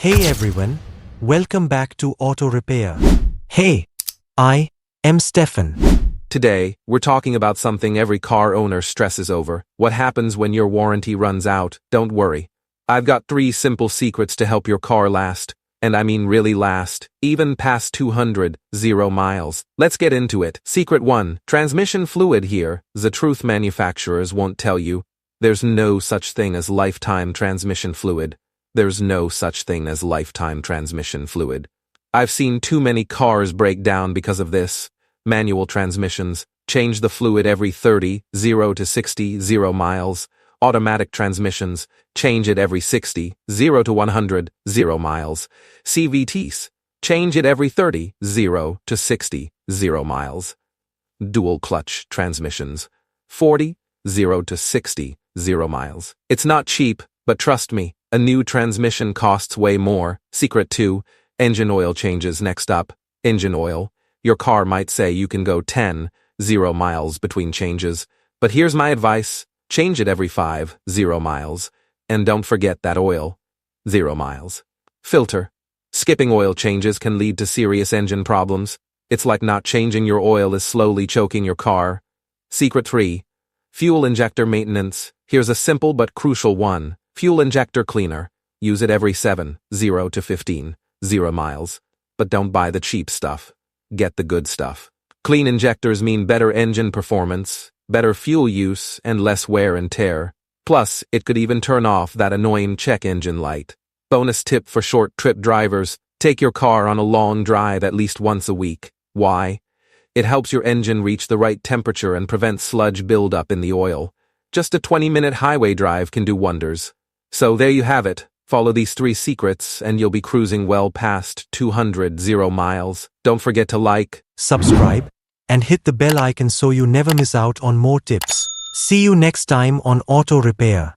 Hey everyone, welcome back to Auto Repair. Hey, I am Stefan. Today, we're talking about something every car owner stresses over. What happens when your warranty runs out? Don't worry. I've got 3 simple secrets to help your car last. And I mean really last, even past 0 miles. Let's get into it. Secret 1. Transmission fluid. Here, the truth manufacturers won't tell you. There's no such thing as lifetime transmission fluid. There's no such thing as lifetime transmission fluid. I've seen too many cars break down because of this. Manual transmissions change the fluid every 0 to 0 miles. Automatic transmissions change it every 0 to 0 miles. CVTs change it every 0 to 0 miles. Dual clutch transmissions 0 to 0 miles. It's not cheap, but trust me, a new transmission costs way more. Secret 2. Engine oil changes. Next up, engine oil. Your car might say you can go 0 miles between changes, but here's my advice. Change it every 0 miles. And don't forget that oil. 0 miles. Filter. Skipping oil changes can lead to serious engine problems. It's like not changing your oil is slowly choking your car. Secret 3. Fuel injector maintenance. Here's a simple but crucial one. Fuel injector cleaner. Use it every 0 to 0 miles. But don't buy the cheap stuff. Get the good stuff. Clean injectors mean better engine performance, better fuel use, and less wear and tear. Plus, it could even turn off that annoying check engine light. Bonus tip for short trip drivers: take your car on a long drive at least once a week. Why? It helps your engine reach the right temperature and prevents sludge buildup in the oil. Just a 20-minute highway drive can do wonders. So there you have it. Follow these 3 secrets and you'll be cruising well past 0 miles. Don't forget to like, Subscribe, and hit the bell icon so you never miss out on more tips. See you next time on Auto Repair.